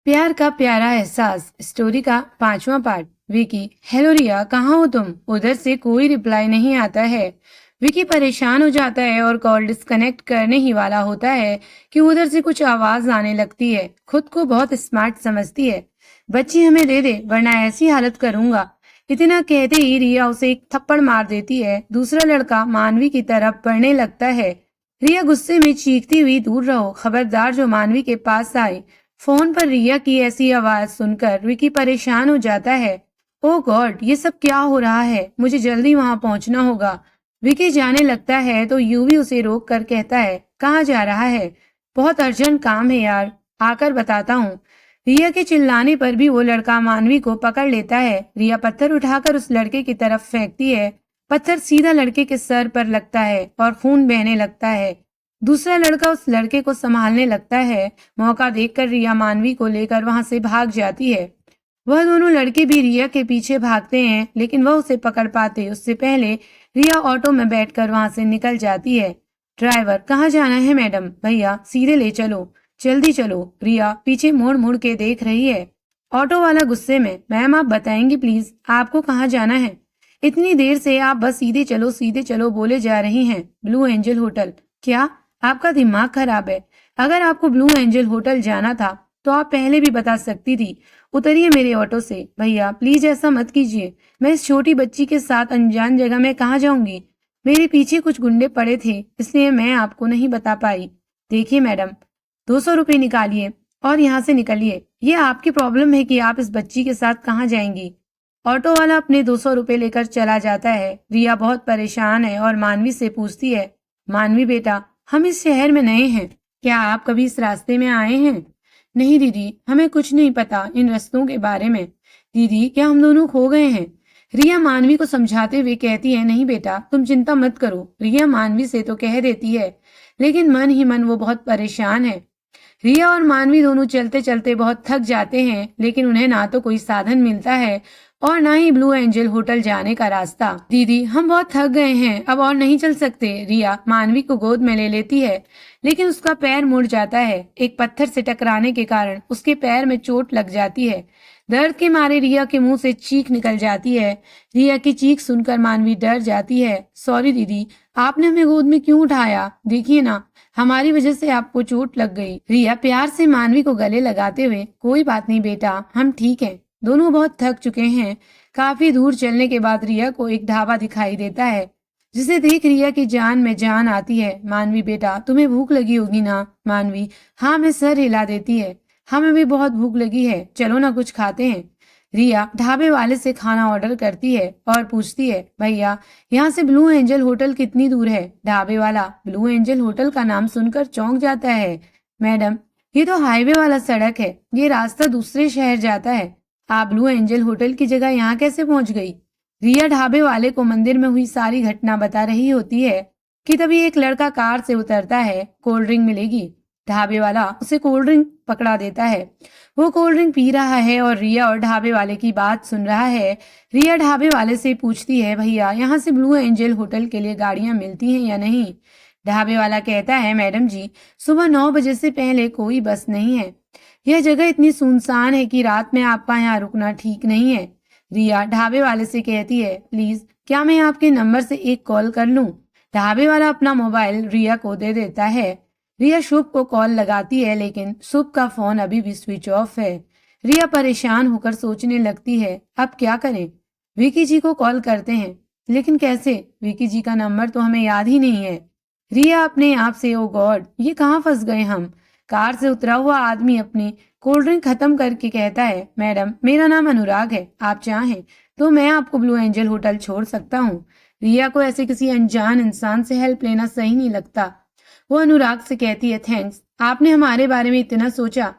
प्यार का प्यारा एहसास स्टोरी का 5वां पार्ट। विकी, हेलो रिया, कहाँ हो तुम? उधर से कोई रिप्लाई नहीं आता है। विकी परेशान हो जाता है और कॉल डिस्कनेक्ट करने ही वाला होता है कि उधर से कुछ आवाज आने लगती है। खुद को बहुत स्मार्ट समझती है। बच्ची हमें दे दे वरना ऐसी हालत करूंगा। इतना कहते ही रिया उसे एक थप्पड़ मार देती है। दूसरा लड़का मानवी की तरफ बढ़ने लगता है। रिया गुस्से में चीखती हुई, दूर रहो, खबरदार जो मानवी के पास आए। फोन पर रिया की ऐसी आवाज सुनकर विकी परेशान हो जाता है। ओह गॉड, ये सब क्या हो रहा है? मुझे जल्दी वहां पहुंचना होगा। विकी जाने लगता है तो यूवी उसे रोक कर कहता है, कहाँ जा रहा है? बहुत अर्जेंट काम है यार, आकर बताता हूँ। रिया के चिल्लाने पर भी वो लड़का मानवी को पकड़ लेता है। रिया पत्थर उठाकर उस लड़के की तरफ फेंकती है। पत्थर सीधा लड़के के सर पर लगता है और खून बहने लगता है। दूसरा लड़का उस लड़के को संभालने लगता है। मौका देखकर रिया मानवी को लेकर वहां से भाग जाती है। वह दोनों लड़के भी रिया के पीछे भागते हैं, लेकिन वह उसे पकड़ पाते उससे पहले रिया ऑटो में बैठकर वहां से निकल जाती है। ड्राइवर, कहाँ जाना है मैडम? भैया सीधे ले चलो, जल्दी चलो। रिया पीछे मुड़ मुड़ के देख रही है। ऑटो वाला गुस्से में, मैम आप बताएंगे प्लीज आपको कहाँ जाना है? इतनी देर से आप बस सीधे चलो बोले जा रही हैं। Blue angel hotel. क्या आपका दिमाग खराब है? अगर आपको ब्लू एंजल होटल जाना था तो आप पहले भी बता सकती थी। उतरिए मेरे ऑटो से। भैया प्लीज ऐसा मत कीजिए, मैं इस छोटी बच्ची के साथ अनजान जगह में कहाँ जाऊंगी? मेरे पीछे कुछ गुंडे पड़े थे, इसलिए मैं आपको नहीं बता पाई। देखिए मैडम, 200 रुपये निकालिए और यहाँ से निकलिए। ये आपकी प्रॉब्लम है कि आप इस बच्ची के साथ कहाँ जाएंगी। ऑटो वाला अपने 200 रुपये लेकर चला जाता है। रिया बहुत परेशान है और मानवी से पूछती है, मानवी बेटा, हम इस शहर में नए हैं, क्या आप कभी इस रास्ते में आए हैं? नहीं दीदी, हमें कुछ नहीं पता इन रास्तों के बारे में। दीदी, क्या हम दोनों खो गए हैं? रिया मानवी को समझाते हुए कहती है, नहीं बेटा तुम चिंता मत करो। रिया मानवी से तो कह देती है, लेकिन मन ही मन वो बहुत परेशान है। रिया और मानवी दोनों चलते चलते बहुत थक जाते हैं, लेकिन उन्हें ना तो कोई साधन मिलता है और ना ही ब्लू एंजल होटल जाने का रास्ता। दीदी हम बहुत थक गए हैं, अब और नहीं चल सकते। रिया मानवी को गोद में ले लेती है, लेकिन उसका पैर मुड़ जाता है। एक पत्थर से टकराने के कारण उसके पैर में चोट लग जाती है। दर्द के मारे रिया के मुंह से चीख निकल जाती है। रिया की चीख सुनकर मानवी डर जाती है। सॉरी दीदी, आपने हमें गोद में क्यों उठाया? देखिए ना, हमारी वजह से आपको चोट लग गई। रिया प्यार से मानवी को गले लगाते हुए, कोई बात नहीं बेटा, हम ठीक हैं। दोनों बहुत थक चुके हैं। काफी दूर चलने के बाद रिया को एक ढाबा दिखाई देता है, जिसे देख रिया की जान में जान आती है। मानवी बेटा, तुम्हें भूख लगी होगी ना? मानवी, हाँ, में सर हिला देती है। हमें भी बहुत भूख लगी है, चलो ना कुछ खाते हैं। रिया ढाबे वाले से खाना ऑर्डर करती है और पूछती है, भैया यहाँ से ब्लू एंजल होटल कितनी दूर है? ढाबे वाला ब्लू एंजल होटल का नाम सुनकर चौंक जाता है। मैडम, ये तो हाईवे वाला सड़क है, ये रास्ता दूसरे शहर जाता है। आप ब्लू एंजल होटल की जगह यहाँ कैसे पहुंच गई? रिया ढाबे वाले को मंदिर में हुई सारी घटना बता रही होती है कि तभी एक लड़का कार से उतरता है। कोल्ड ड्रिंक मिलेगी? ढाबे वाला उसे कोल्ड ड्रिंक पकड़ा देता है। वो कोल्ड ड्रिंक पी रहा है और रिया और ढाबे वाले की बात सुन रहा है। रिया ढाबे वाले से पूछती है, भैया यहाँ से ब्लू एंजल होटल के लिए गाड़ियां मिलती हैं या नहीं? ढाबे वाला कहता है, मैडम जी, सुबह 9 बजे से पहले कोई बस नहीं है। यह जगह इतनी सुनसान है कि रात में आपका यहाँ रुकना ठीक नहीं है। रिया ढाबे वाले से कहती है, प्लीज क्या मैं आपके नंबर से एक कॉल कर लूं? ढाबे वाला अपना मोबाइल रिया को दे देता है। रिया शुभ को कॉल लगाती है, लेकिन शुभ का फोन अभी भी स्विच ऑफ है। रिया परेशान होकर सोचने लगती है, अब क्या करें? विकी जी को कॉल करते हैं, लेकिन कैसे? विकी जी का नंबर तो हमें याद ही नहीं है। रिया अपने आप से, ओ गॉड, ये कहाँ फंस गए हम। कार से उतरा हुआ आदमी अपनी कोल्ड ड्रिंक खत्म करके कहता है, मैडम मेरा नाम अनुराग है, आप चाहें तो मैं आपको ब्लू एंजल होटल छोड़ सकता हूँ। रिया को ऐसे किसी अनजान इंसान से हेल्प लेना सही नहीं लगता। वो अनुराग से कहती है, थैंक्स, आपने हमारे बारे में इतना सोचा,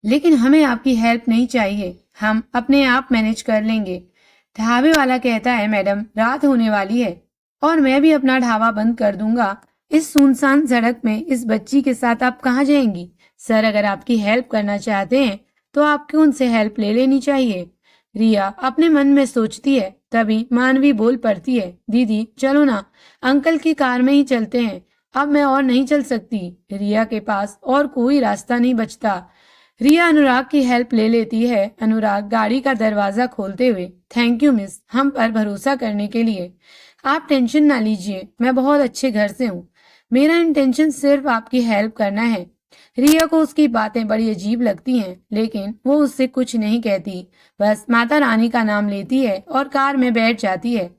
लेकिन हमें आपकी हेल्प नहीं चाहिए, हम अपने आप मैनेज कर लेंगे। ढाबे वाला कहता है, मैडम रात होने वाली है और मैं भी अपना ढाबा बंद कर दूंगा। इस सुनसान सड़क में इस बच्ची के साथ आप कहाँ जाएंगी? सर, अगर आपकी हेल्प करना चाहते हैं तो आपको उनसे हेल्प ले लेनी चाहिए। रिया अपने मन में सोचती है, तभी मानवी बोल पड़ती है, दीदी चलो ना, अंकल की कार में ही चलते हैं, अब मैं और नहीं चल सकती। रिया के पास और कोई रास्ता नहीं बचता। रिया अनुराग की हेल्प ले लेती है। अनुराग गाड़ी का दरवाजा खोलते हुए, थैंक यू मिस, हम पर भरोसा करने के लिए। आप टेंशन ना लीजिए, मैं बहुत अच्छे घर से हूँ। मेरा इंटेंशन सिर्फ आपकी हेल्प करना है। रिया को उसकी बातें बड़ी अजीब लगती हैं, लेकिन वो उससे कुछ नहीं कहती। बस माता रानी का नाम लेती है और कार में बैठ जाती है।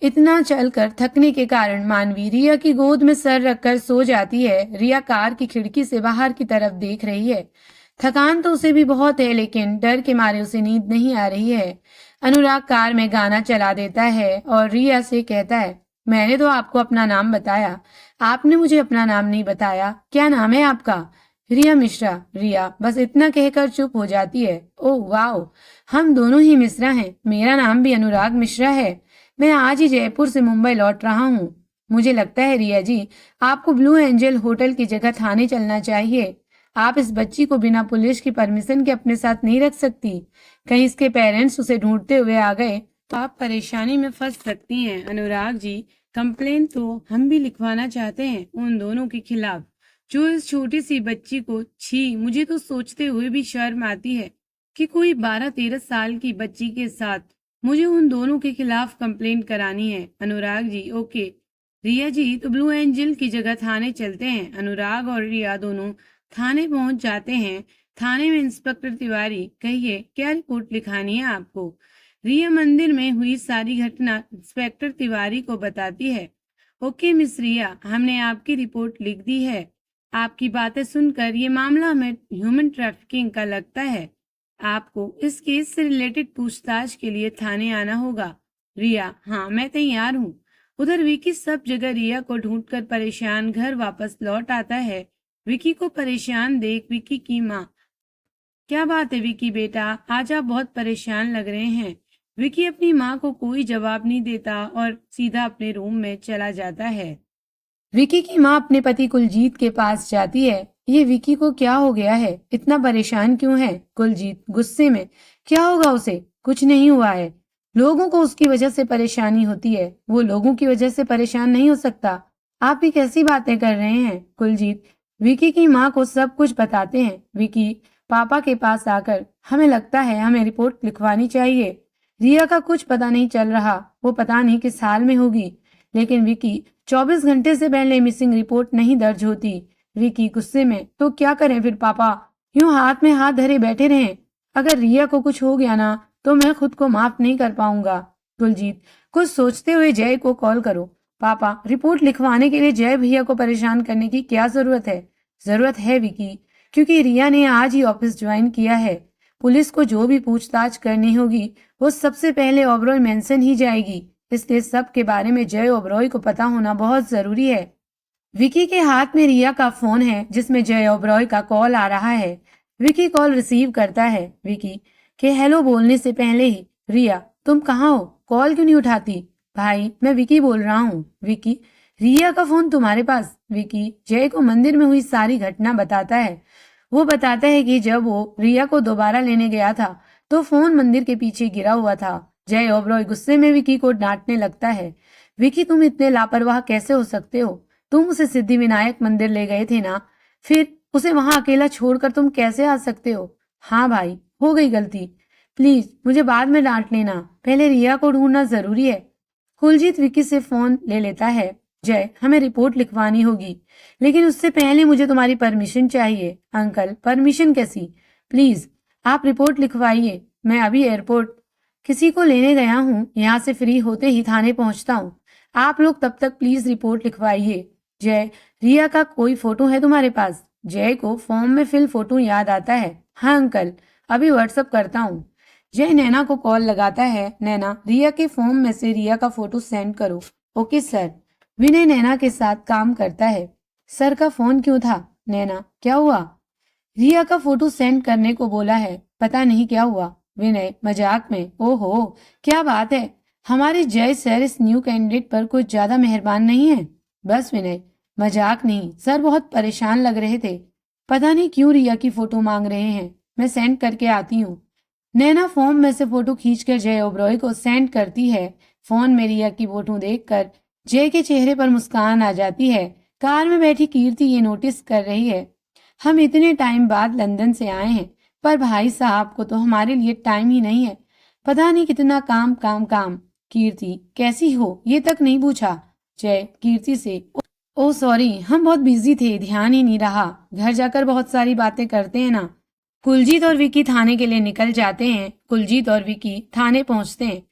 इतना चलकर थकने के कारण मानवी रिया की गोद में सर रखकर सो जाती है। रिया कार की खिड़की से बाहर की तरफ देख रही है। थकान तो उसे भी बहुत है, लेकिन डर के मारे उसे नींद नहीं आ रही है। अनुराग कार में गाना चला देता है और रिया से कहता है, मैंने तो आपको अपना नाम बताया, आपने मुझे अपना नाम नहीं बताया। क्या नाम है आपका? रिया मिश्रा। रिया बस इतना कहकर चुप हो जाती है। ओह वाओ, हम दोनों ही मिश्रा हैं। मेरा नाम भी अनुराग मिश्रा है। मैं आज ही जयपुर से मुंबई लौट रहा हूँ। मुझे लगता है रिया जी, आपको ब्लू एंजल होटल की जगह थाने चलना चाहिए। आप इस बच्ची को बिना पुलिस की परमिशन के अपने साथ नहीं रख सकती। कहीं इसके पेरेंट्स उसे ढूंढते हुए आ गए तो आप परेशानी में फंस सकती हैं। अनुराग जी, कंप्लेन तो हम भी लिखवाना चाहते हैं उन दोनों के खिलाफ जो इस छोटी सी बच्ची को, छी, मुझे तो सोचते हुए भी शर्म आती है कि कोई 12-13 साल की बच्ची के साथ मुझे उन दोनों के खिलाफ कंप्लेंट करानी है। अनुराग जी, ओके। रिया जी, तो ब्लू एंजल की जगह थाने चलते हैं। अनुराग और रिया दोनों थाने पहुंच जाते हैं। थाने में इंस्पेक्टर तिवारी, कहिए क्या रिपोर्ट लिखानी है आपको? रिया मंदिर में हुई सारी घटना इंस्पेक्टर तिवारी को बताती है। ओके मिस रिया, हमने आपकी रिपोर्ट लिख दी है। आपकी बातें सुनकर ये मामला हमें ह्यूमन ट्रैफिकिंग का लगता है। आपको इस केस से रिलेटेड पूछताछ के लिए थाने आना होगा। रिया, हाँ मैं तैयार हूँ। उधर विकी सब जगह रिया को ढूंढकर परेशान घर वापस लौट आता है। विकी को परेशान देख विकी की माँ, क्या बात है विकी बेटा, आज आप बहुत परेशान लग रहे हैं। विकी अपनी माँ को कोई जवाब नहीं देता और सीधा अपने रूम में चला जाता है। विकी की माँ अपने पति कुलजीत के पास जाती है। ये विकी को क्या हो गया है, इतना परेशान क्यों है? कुलजीत गुस्से में, क्या होगा उसे, कुछ नहीं हुआ है। लोगों को उसकी वजह से परेशानी होती है, वो लोगों की वजह से परेशान नहीं हो सकता। आप भी कैसी बातें कर रहे हैं? कुलजीत विकी की माँ को सब कुछ बताते हैं। विकी पापा के पास आकर, हमें लगता है हमें रिपोर्ट लिखवानी चाहिए। रिया का कुछ पता नहीं चल रहा, वो पता नहीं किस हाल में होगी। लेकिन विकी 24 घंटे से पहले मिसिंग रिपोर्ट नहीं दर्ज होती। विकी गुस्से में, तो क्या करें फिर पापा, यूं हाथ में हाथ धरे बैठे रहें? अगर रिया को कुछ हो गया ना तो मैं खुद को माफ नहीं कर पाऊंगा। कुलजीत कुछ सोचते हुए जय को कॉल करो। पापा, रिपोर्ट लिखवाने के लिए जय भैया को परेशान करने की क्या जरूरत है? जरूरत है विकी, क्योंकि रिया ने आज ही ऑफिस ज्वाइन किया है। पुलिस को जो भी पूछताछ करनी होगी वो सबसे पहले ओबरॉय मेंशन ही जाएगी, इसलिए सब के बारे में जय ओबरॉय को पता होना बहुत जरूरी है। विकी के हाथ में रिया का फोन है जिसमें जय ओबरॉय का कॉल आ रहा है। विकी कॉल रिसीव करता है। विकी के हेलो बोलने से पहले ही, रिया तुम कहाँ हो, कॉल क्यों नहीं उठाती? भाई मैं विकी बोल रहा हूँ। विकी, रिया का फोन तुम्हारे पास? विकी जय को मंदिर में हुई सारी घटना बताता है। वो बताता है कि जब वो रिया को दोबारा लेने गया था तो फोन मंदिर के पीछे गिरा हुआ था। जय ओबरॉय गुस्से में विकी को डांटने लगता है। विकी तुम इतने लापरवाह कैसे हो सकते हो? तुम उसे सिद्धिविनायक मंदिर ले गए थे ना, फिर उसे वहां अकेला छोड़कर तुम कैसे आ सकते हो? हाँ भाई, हो गई गलती, प्लीज मुझे बाद में डांट लेना, पहले रिया को ढूंढना जरूरी है। कुलजीत विकी से फोन ले लेता है। जय, हमें रिपोर्ट लिखवानी होगी, लेकिन उससे पहले मुझे तुम्हारी परमिशन चाहिए। अंकल, परमिशन कैसी? प्लीज आप रिपोर्ट लिखवाइए, मैं अभी एयरपोर्ट किसी को लेने गया हूँ, यहाँ से फ्री होते ही थाने पहुंचता हूँ। आप लोग तब तक प्लीज रिपोर्ट लिखवाइए। जय, रिया का कोई फोटो है तुम्हारे पास? जय को फॉर्म में फिल फोटो याद आता है। हाँ अंकल, अभी व्हाट्सअप करता हूँ। जय नैना को कॉल लगाता है। नैना, रिया के फॉर्म में से रिया का फोटो सेंड करो। Okay sir. विनय नैना के साथ काम करता है। सर का फोन क्यों था? नैना, क्या हुआ? रिया का फोटो सेंड करने को बोला है, पता नहीं क्या हुआ। विनय मजाक में, ओहो क्या बात है, हमारे जय सर इस न्यू कैंडिडेट पर कुछ ज्यादा मेहरबान नहीं है। बस विनय, मजाक नहीं, सर बहुत परेशान लग रहे थे, पता नहीं क्यों रिया की फोटो मांग रहे हैं, मैं सेंड करके आती हूँ। नैना फॉर्म में से फोटो खींचकर जय ओबरॉय को सेंड करती है। फोन में रिया की फोटो देखकर जय के चेहरे पर मुस्कान आ जाती है। कार में बैठी कीर्ति ये नोटिस कर रही है। हम इतने टाइम बाद लंदन से आए हैं, पर भाई साहब को तो हमारे लिए टाइम ही नहीं है। पता नहीं कितना काम काम काम। कीर्ति कैसी हो ये तक नहीं पूछा। जय कीर्ति से, ओ सॉरी, हम बहुत बिजी थे, ध्यान ही नहीं रहा। घर जाकर बहुत सारी बातें करते हैं ना। कुलजीत और विकी थाने के लिए निकल जाते हैं। कुलजीत और विकी थाने पहुंचते हैं।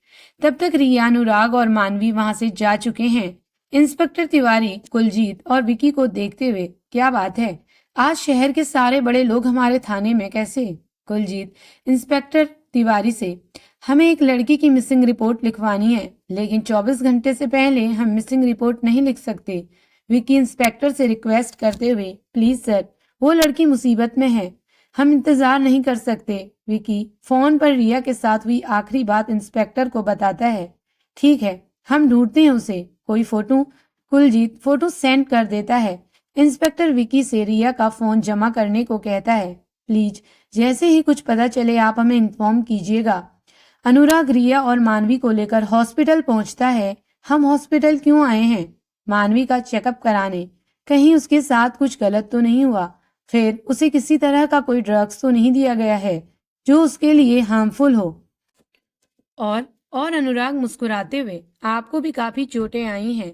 तब तक रिया, अनुराग और मानवी वहां से जा चुके हैं। इंस्पेक्टर तिवारी कुलजीत और विकी को देखते हुए, क्या बात है, आज शहर के सारे बड़े लोग हमारे थाने में कैसे? कुलजीत इंस्पेक्टर तिवारी से, हमें एक लड़की की मिसिंग रिपोर्ट लिखवानी है, लेकिन 24 घंटे से पहले हम मिसिंग रिपोर्ट नहीं लिख सकते। विकी इंस्पेक्टर से रिक्वेस्ट करते हुए, प्लीज सर, वो लड़की मुसीबत में है, हम इंतजार नहीं कर सकते। विकी फोन पर रिया के साथ हुई आखिरी बात इंस्पेक्टर को बताता है। ठीक है, हम ढूंढते हैं उसे। कोई फोटो? कुलजीत फोटो सेंड कर देता है। इंस्पेक्टर विकी से रिया का फोन जमा करने को कहता है। प्लीज जैसे ही कुछ पता चले आप हमें इन्फॉर्म कीजिएगा। अनुराग रिया और मानवी को लेकर हॉस्पिटल पहुंचता है। हम हॉस्पिटल क्यों आए हैं? मानवी का चेकअप कराने। कहीं उसके साथ कुछ गलत तो नहीं हुआ? फिर उसे किसी तरह का कोई ड्रग्स तो नहीं दिया गया है जो उसके लिए हार्मफुल हो? और अनुराग मुस्कुराते हुए, आपको भी काफी चोटें आई हैं,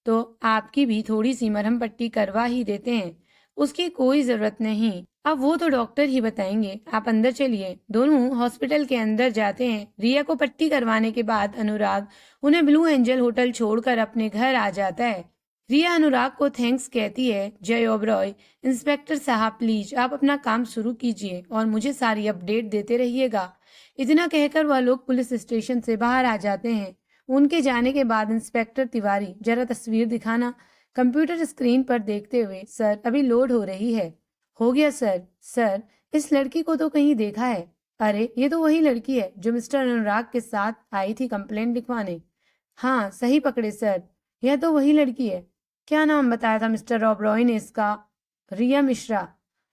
तो आपकी भी थोड़ी सी मरहम पट्टी करवा ही देते हैं। उसकी कोई जरूरत नहीं, अब वो तो डॉक्टर ही बताएंगे, आप अंदर चलिए। दोनों हॉस्पिटल के अंदर जाते हैं। रिया को पट्टी करवाने के बाद अनुराग उन्हें ब्लू एंजल होटल छोड़कर अपने घर आ जाता है। रिया अनुराग को थैंक्स कहती है। जय ओबरॉय, इंस्पेक्टर साहब प्लीज आप अपना काम शुरू कीजिए और मुझे सारी अपडेट देते रहिएगा। इतना कहकर वह लोग पुलिस स्टेशन से बाहर आ जाते हैं। उनके जाने के बाद इंस्पेक्टर तिवारी, जरा तस्वीर दिखाना। कंप्यूटर स्क्रीन पर देखते हुए, सर अभी लोड हो रही है। हो गया सर। सर, इस लड़की को तो कहीं देखा है। अरे ये तो वही लड़की है जो मिस्टर अनुराग के साथ आई थी कंप्लेंट लिखवाने। हाँ सही पकड़े सर, यह तो वही लड़की है। क्या नाम बताया था मिस्टर रॉबरॉय ने इसका? रिया मिश्रा।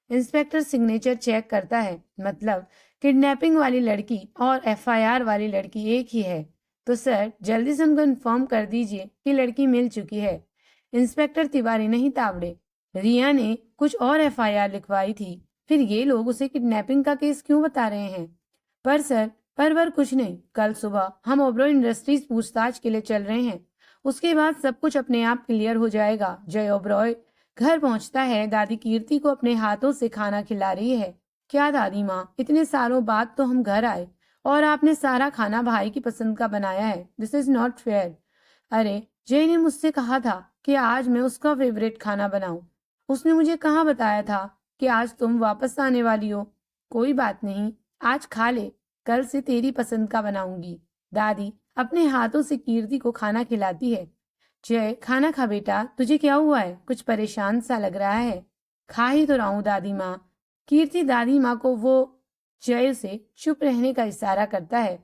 इंस्पेक्टर सिग्नेचर चेक करता है। मतलब किडनैपिंग वाली लड़की और एफआईआर वाली लड़की एक ही है। तो सर जल्दी से उनको इन्फॉर्म कर दीजिए कि लड़की मिल चुकी है। इंस्पेक्टर तिवारी नहीं तावड़े, रिया ने कुछ और एफआईआर लिखवाई थी, फिर ये लोग उसे किडनैपिंग का केस क्यों बता रहे हैं? पर सर, पर कुछ नहीं, कल सुबह हम ओबरॉय इंडस्ट्रीज पूछताछ के लिए चल रहे हैं, उसके बाद सब कुछ अपने आप क्लियर हो जाएगा। जय ओबरॉय घर पहुंचता है। दादी कीर्ति को अपने हाथों से खाना खिला रही है। क्या दादी माँ, इतने सालों बाद तो हम घर आए और आपने सारा खाना भाई की पसंद का बनाया है। This is not fair. अरे जय ने मुझसे कहा था कि आज मैं उसका फेवरेट खाना बनाऊं। उसने मुझे कहाँ बताया था कि आज तुम वापस आने वाली हो। कोई बात नहीं, आज खा ले, कल से तेरी पसंद का बनाऊंगी। दादी अपने हाथों से कीर्ति को खाना खिलाती है। जय खाना खा बेटा, तुझे क्या हुआ है? कुछ परेशान सा लग रहा है। खा ही तो रहा हूँ दादी माँ। कीर्ति दादी माँ को वो जय से चुप रहने का इशारा करता है।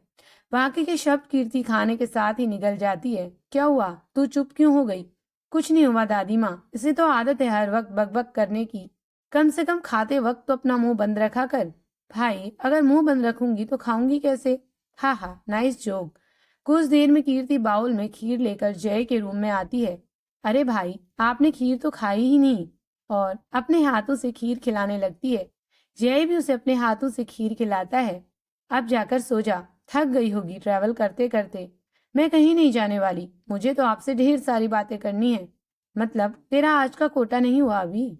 बाकी के शब्द कीर्ति खाने के साथ ही निकल जाती है। क्या हुआ, तू चुप क्यों हो गई? कुछ नहीं हुआ दादी माँ, इसे तो आदत है हर वक्त बकबक करने की। कम से कम खाते वक्त तो अपना मुंह बंद रखा कर। भाई अगर मुंह बंद रखूंगी तो खाऊंगी कैसे? हा हा, नाइस जोक। कुछ देर में कीर्ति बाउल में खीर लेकर जय के रूम में आती है। अरे भाई, आपने खीर तो खाई ही नहीं। और अपने हाथों से खीर खिलाने लगती है। जय भी उसे अपने हाथों से खीर खिलाता है। अब जाकर सो जा, थक गई होगी ट्रैवल करते करते। मैं कहीं नहीं जाने वाली, मुझे तो आपसे ढेर सारी बातें करनी है। मतलब तेरा आज का कोटा नहीं हुआ अभी?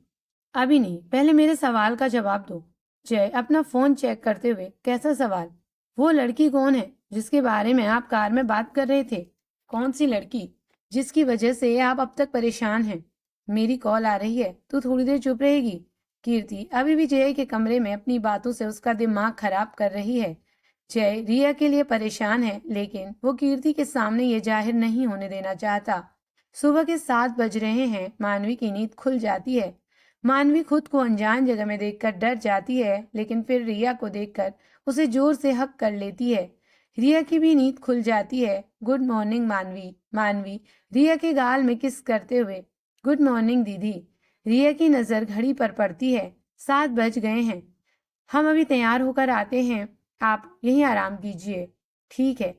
अभी नहीं, पहले मेरे सवाल का जवाब दो। जय अपना फोन चेक करते हुए, कैसा सवाल? वो लड़की कौन है जिसके बारे में आप कार में बात कर रहे थे? कौन सी लड़की जिसकी वजह से आप अब तक परेशान हैं? मेरी कॉल आ रही है, तू थोड़ी देर चुप रहेगी? कीर्ति अभी भी जय के कमरे में अपनी बातों से उसका दिमाग खराब कर रही है। जय रिया के लिए परेशान है, लेकिन वो कीर्ति के सामने ये जाहिर नहीं होने देना चाहता। सुबह के 7 बज रहे हैं। मानवी की नींद खुल जाती है। मानवी खुद को अनजान जगह में देखकर डर जाती है, लेकिन फिर रिया को देखकर उसे जोर से हक कर लेती है। रिया की भी नींद खुल जाती है। गुड मॉर्निंग मानवी। मानवी रिया के गाल में किस करते हुए, गुड मॉर्निंग दीदी। रिया की नजर घड़ी पर पड़ती है। 7 बज गए हैं, हम अभी तैयार होकर आते हैं, आप यहीं आराम कीजिए। ठीक है।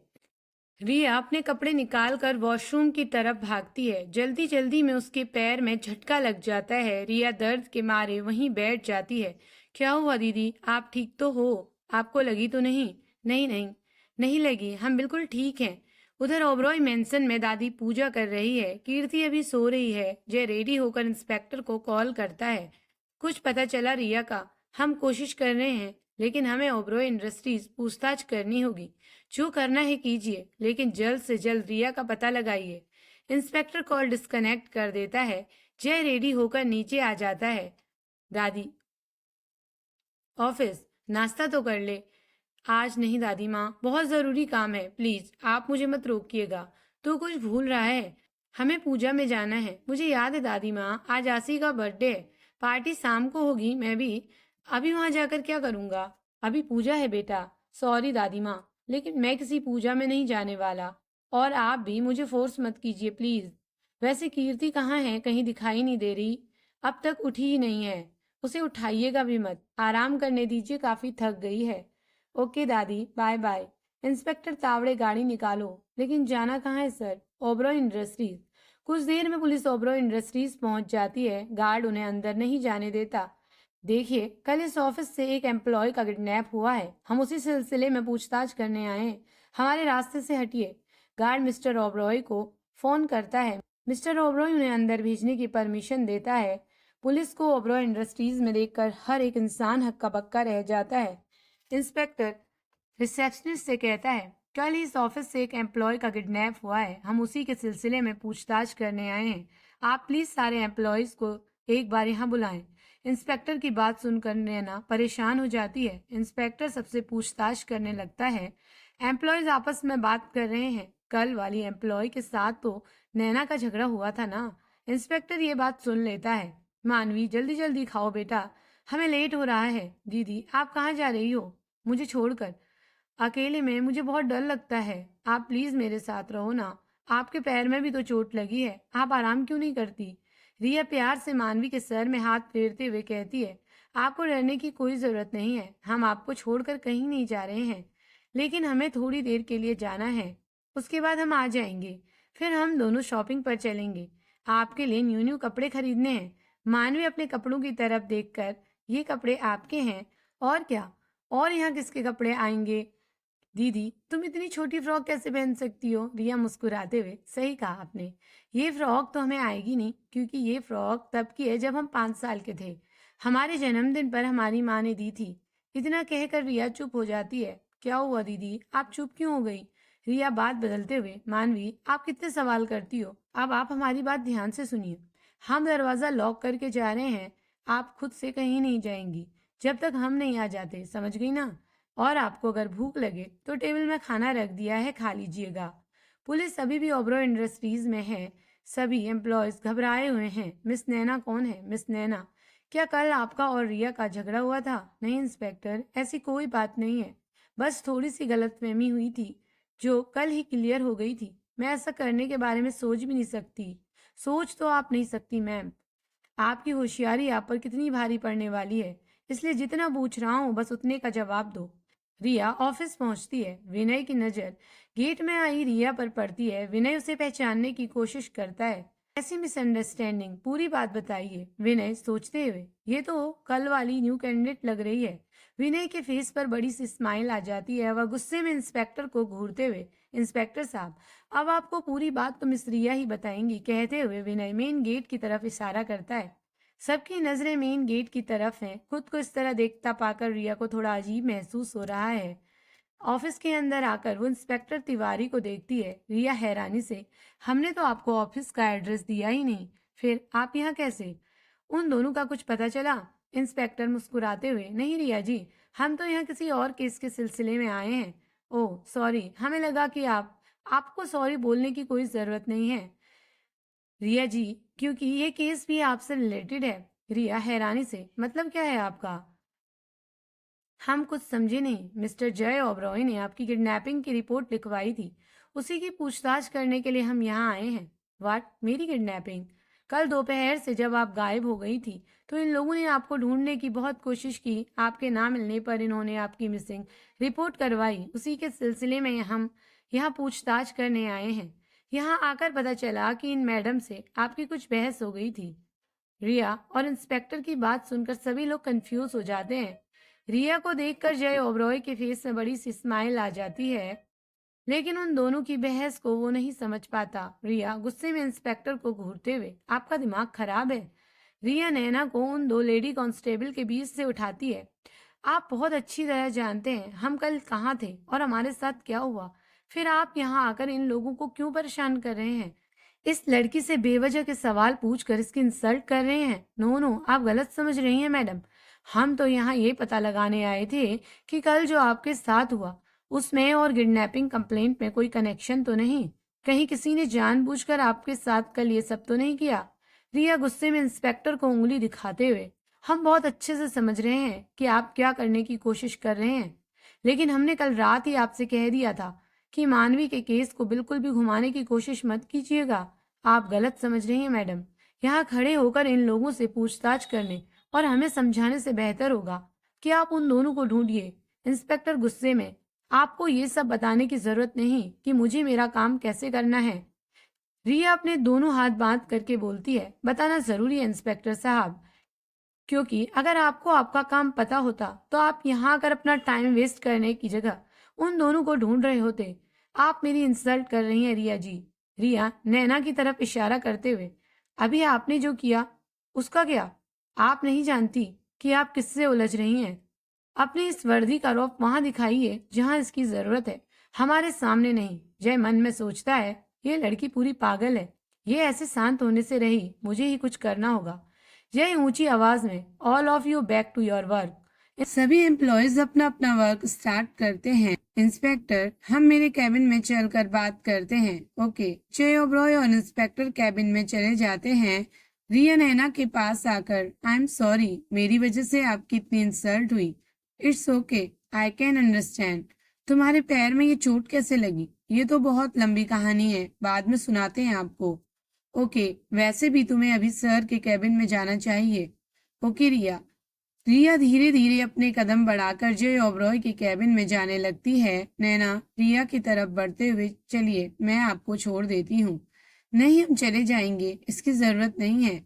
रिया अपने कपड़े निकालकर वॉशरूम की तरफ भागती है। जल्दी जल्दी में उसके पैर में झटका लग जाता है। रिया दर्द के मारे वहीं बैठ जाती है। क्या हुआ दीदी, आप ठीक तो हो? आपको लगी तो नहीं? नहीं नहीं, नहीं लगी, हम बिल्कुल ठीक हैं। उधर ओबरॉय मेंशन में दादी पूजा कर रही है, कीर्ति अभी सो रही है। जय रेडी होकर इंस्पेक्टर को कॉल करता है। कुछ पता चला रिया का? हम कोशिश कर रहे हैं, लेकिन हमें ओबरॉय इंडस्ट्रीज पूछताछ करनी होगी। जो करना है कीजिए, लेकिन जल्द से जल्द रिया का पता लगाइए। इंस्पेक्टर कॉल डिस्कनेक्ट कर देता है। जय रेडी होकर नीचे आ जाता है। दादी ऑफिस, नाश्ता तो कर ले। आज नहीं दादी माँ, बहुत जरूरी काम है, प्लीज आप मुझे मत रोकिएगा। तू कुछ भूल रहा है? हमें पूजा में जाना है। मुझे याद है दादी माँ, आज आसी का बर्थडे है। पार्टी शाम को होगी, मैं भी अभी वहां जाकर क्या करूंगा? अभी पूजा है बेटा। सॉरी दादी माँ, लेकिन मैं किसी पूजा में नहीं जाने वाला। और आप भी मुझे फोर्स मत कीजिए प्लीज। वैसे कीर्ति कहाँ है? कहीं दिखाई नहीं दे रही। अब तक उठी ही नहीं है। उसे उठाइएगा भी मत, आराम करने दीजिए, काफी थक गई है। ओके दादी, बाय बाय। इंस्पेक्टर तावड़े गाड़ी निकालो। लेकिन जाना कहाँ है सर? ओबरॉय इंडस्ट्रीज। कुछ देर में पुलिस ओबरॉय इंडस्ट्रीज पहुंच जाती है। गार्ड उन्हें अंदर नहीं जाने देता। देखिए, कल इस ऑफिस से एक एम्प्लॉय का किडनैप हुआ है। हम उसी सिलसिले में पूछताछ करने आए हैं। हमारे रास्ते से हटिए। गार्ड मिस्टर ओबरॉय को फोन करता है। मिस्टर ओबरॉय उन्हें अंदर भेजने की परमिशन देता है। पुलिस को ओबरॉय इंडस्ट्रीज में देखकर हर एक इंसान हक्का बक्का रह जाता है। इंस्पेक्टर रिसेप्शनिस्ट से कहता है, कल इस ऑफिस से एक एम्प्लॉय का किडनैप हुआ है। हम उसी के सिलसिले में पूछताछ करने आए हैं। आप प्लीज सारे एम्प्लॉयज को एक बार यहाँ बुलाएं। इंस्पेक्टर की बात सुनकर नैना परेशान हो जाती है। इंस्पेक्टर सबसे पूछताछ करने लगता है। एम्प्लॉयज आपस में बात कर रहे हैं। कल वाली एम्प्लॉय के साथ तो नैना का झगड़ा हुआ था ना? इंस्पेक्टर ये बात सुन लेता है। मानवी, जल्दी जल्दी खाओ बेटा, हमें लेट हो रहा है। दीदी, आप कहाँ जा रही हो? मुझे छोड़कर? अकेले में मुझे बहुत डर लगता है। आप प्लीज मेरे साथ रहो ना। आपके पैर में भी तो चोट लगी है, आप आराम क्यों नहीं करती? रिया प्यार से मानवी के सर में हाथ फेरते हुए कहती है, आपको डरने की कोई जरूरत नहीं है। हम आपको छोड़कर कहीं नहीं जा रहे हैं, लेकिन हमें थोड़ी देर के लिए जाना है। उसके बाद हम आ जाएंगे। फिर हम दोनों शॉपिंग पर चलेंगे। आपके लिए न्यू न्यू कपड़े खरीदने हैं। मानवी अपने कपड़ों की तरफ देखकर, ये कपड़े आपके हैं? और क्या? और यहाँ किसके कपड़े आएंगे? दीदी, तुम इतनी छोटी फ्रॉक कैसे पहन सकती हो? रिया मुस्कुराते हुए, सही कहा आपने। ये फ्रॉक तो हमें आएगी नहीं, क्योंकि ये फ्रॉक तब की है जब हम 5 साल के थे। हमारे जन्मदिन पर हमारी माँ ने दी थी। इतना कहकर रिया चुप हो जाती है। क्या हुआ दीदी, आप चुप क्यों हो गई? रिया बात बदलते हुए, मानवी, आप कितने सवाल करती हो? अब आप हमारी बात ध्यान से सुनिए। हम दरवाजा लॉक करके जा रहे हैं। आप खुद से कहीं नहीं जाएंगी जब तक हम नहीं आ जाते, समझ गई ना? और आपको अगर भूख लगे तो टेबल में खाना रख दिया है, खा लीजिएगा। पुलिस अभी भी ओबरॉय इंडस्ट्रीज में है। सभी एम्प्लॉयज घबराए हुए हैं। मिस नैना कौन है? मिस नैना, क्या कल आपका और रिया का झगड़ा हुआ था? नहीं इंस्पेक्टर, ऐसी कोई बात नहीं है। बस थोड़ी सी गलतफहमी हुई थी, जो कल ही क्लियर हो गई थी। मैं ऐसा करने के बारे में सोच भी नहीं सकती। सोच तो आप नहीं सकती मैम। आपकी होशियारी आप पर कितनी भारी पड़ने वाली है, इसलिए जितना पूछ रहा हूँ बस उतने का जवाब दो। रिया ऑफिस पहुंचती है। विनय की नजर गेट में आई रिया पर पड़ती है। विनय उसे पहचानने की कोशिश करता है। ऐसी मिसअंडरस्टैंडिंग, पूरी बात बताइए। विनय सोचते हुए, ये तो कल वाली न्यू कैंडिडेट लग रही है। विनय के फेस पर बड़ी सी स्माइल आ जाती है। वह गुस्से में इंस्पेक्टर को घूरते हुए, इंस्पेक्टर साहब, अब आपको पूरी बात तो मिस रिया ही बताएंगी, कहते हुए विनय मेन गेट की तरफ इशारा करता है। सबकी नजरें मेन गेट की तरफ हैं। खुद को इस तरह देखता पाकर रिया को थोड़ा अजीब महसूस हो रहा है। ऑफिस के अंदर आकर वो इंस्पेक्टर तिवारी को देखती है। रिया हैरानी से, हमने तो आपको ऑफिस का एड्रेस दिया ही नहीं, फिर आप यहाँ कैसे? उन दोनों का कुछ पता चला? इंस्पेक्टर मुस्कुराते हुए, नहीं रिया जी, हम तो यहाँ किसी और केस के सिलसिले में आए हैं। ओह सॉरी, हमें लगा कि आपको सॉरी बोलने की कोई जरूरत नहीं है रिया जी, क्योंकि ये केस भी आपसे रिलेटेड है। रिया हैरानी से, मतलब क्या है आपका? हम कुछ समझे नहीं। मिस्टर जय ओबरॉय ने आपकी किडनैपिंग की रिपोर्ट लिखवाई थी, उसी की पूछताछ करने के लिए हम यहाँ आए हैं। वाट, मेरी किडनैपिंग? कल दोपहर से जब आप गायब हो गई थी तो इन लोगों ने आपको ढूंढने की बहुत कोशिश की। आपके ना मिलने पर इन्होंने आपकी मिसिंग रिपोर्ट करवाई। उसी के सिलसिले में हम यहाँ पूछताछ करने आए हैं। यहाँ आकर पता चला कि इन मैडम से आपकी कुछ बहस हो गई थी। रिया और इंस्पेक्टर की बात सुनकर सभी लोग कंफ्यूज हो जाते हैं। रिया को देखकर जय ओबरॉय के फेस में बड़ी सी स्माइल आ जाती है, लेकिन उन दोनों की बहस को वो नहीं समझ पाता। रिया गुस्से में इंस्पेक्टर को घूरते हुए, आपका दिमाग खराब है। रिया नैना को उन दो लेडी कांस्टेबल के बीच से उठाती है। आप बहुत अच्छी तरह जानते हैं हम कल कहाँ थे और हमारे साथ क्या हुआ। फिर आप यहाँ आकर इन लोगों को क्यों परेशान कर रहे हैं? इस लड़की से बेवजह के सवाल पूछकर इसकी इंसल्ट कर रहे हैं। नो नो, आप गलत समझ रही हैं मैडम। हम तो यहाँ ये पता लगाने आए थे कि कल जो आपके साथ हुआ उसमें और किडनैपिंग कंप्लेंट में कोई कनेक्शन तो नहीं? कहीं किसी ने जानबूझकर आपके साथ कल ये सब तो नहीं किया? रिया गुस्से में इंस्पेक्टर को उंगली दिखाते हुए, हम बहुत अच्छे से समझ रहे हैं कि आप क्या करने की कोशिश कर रहे हैं, लेकिन हमने कल रात ही आपसे कह दिया था कि मानवी के केस को बिल्कुल भी घुमाने की कोशिश मत कीजिएगा। आप गलत समझ रही हैं मैडम। यहाँ खड़े होकर इन लोगों से पूछताछ करने और हमें समझाने से बेहतर होगा कि आप उन दोनों को ढूंढिए। इंस्पेक्टर गुस्से में, आपको ये सब बताने की जरूरत नहीं कि मुझे मेरा काम कैसे करना है। रिया अपने दोनों हाथ बांध करके बोलती है, बताना जरूरी है इंस्पेक्टर साहब, क्योंकि अगर आपको आपका काम पता होता तो आप यहाँ आकर अपना टाइम वेस्ट करने की जगह उन दोनों को ढूंढ रहे होते। आप मेरी इंसल्ट कर रही हैं रिया जी। रिया नैना की तरफ इशारा करते हुए, अभी आपने जो किया उसका क्या? आप नहीं जानती कि आप किससे उलझ रही हैं? अपनी इस वर्दी का रौब वहां दिखाइए जहां इसकी जरूरत है, हमारे सामने नहीं। जय मन में सोचता है, ये लड़की पूरी पागल है। ये ऐसे शांत होने से रही, मुझे ही कुछ करना होगा। जय ऊंची आवाज में, all of you back to your work. सभी एम्प्लॉयज अपना अपना वर्क स्टार्ट करते हैं। इंस्पेक्टर, हम मेरे कैबिन में चलकर बात करते हैं। ओके। जय ओबरॉय और इंस्पेक्टर कैबिन में चले जाते हैं। रिया नैना के पास आकर, आई एम सॉरी, मेरी वजह से आपकी इतनी इंसल्ट हुई। It's okay, I can understand. तुम्हारे पैर में ये चोट कैसे लगी? ये तो बहुत लंबी कहानी है, बाद में सुनाते हैं आपको। ओके, वैसे भी तुम्हें अभी सर के कैबिन में जाना चाहिए। ओके रिया। रिया धीरे धीरे अपने कदम बढ़ाकर जय ओबरॉय के कैबिन में जाने लगती है। नैना रिया की तरफ बढ़ते हुए, चलिए मैं आपको छोड़ देती हूँ। नहीं, हम चले जाएंगे, इसकी जरूरत नहीं है।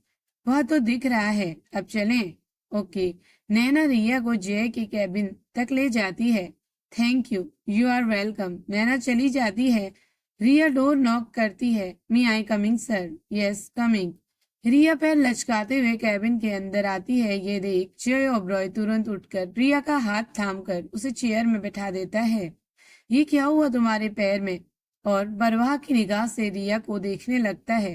वह तो दिख रहा है, अब चलें। ओके। नैना रिया को जय के कैबिन तक ले जाती है। Thank you, you are welcome. Naina चली जाती है। रिया डोर नॉक करती है। Me I coming sir? Yes coming. Riya पैर लचकाते हुए कैबिन के अंदर आती है। ये देख जय ओबरॉय तुरंत उठकर रिया का हाथ थामकर उसे चेयर में बैठा देता है। ये क्या हुआ तुम्हारे पैर में? और परवाह की निगाह से रिया को देखने लगता है।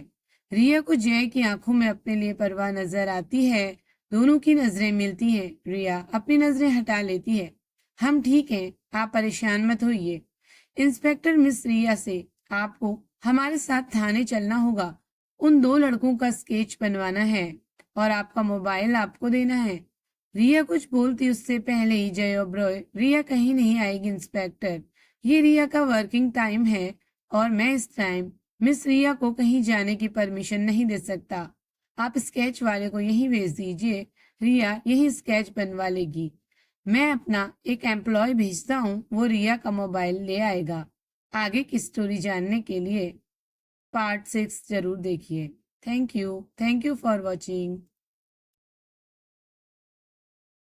रिया को जय की आंखों में अपने लिए परवाह नजर आती है। दोनों की नजरें मिलती हैं। रिया अपनी नजरें हटा लेती है। हम ठीक हैं, आप परेशान मत होइए। इंस्पेक्टर मिस रिया से, आपको हमारे साथ थाने चलना होगा। उन दो लड़कों का स्केच बनवाना है और आपका मोबाइल आपको देना है। रिया कुछ बोलती उससे पहले ही जय ओबरॉय, रिया कहीं नहीं आएगी इंस्पेक्टर, ये रिया का वर्किंग टाइम है और मैं इस टाइम मिस रिया को कहीं जाने की परमिशन नहीं दे सकता। आप स्केच वाले को यहीं भेज दीजिए, रिया यही स्केच बनवा लेगी। मैं अपना एक एम्प्लॉय भेजता हूँ, वो रिया का मोबाइल ले आएगा। आगे की स्टोरी जानने के लिए पार्ट 6 जरूर देखिए। Thank you for watching.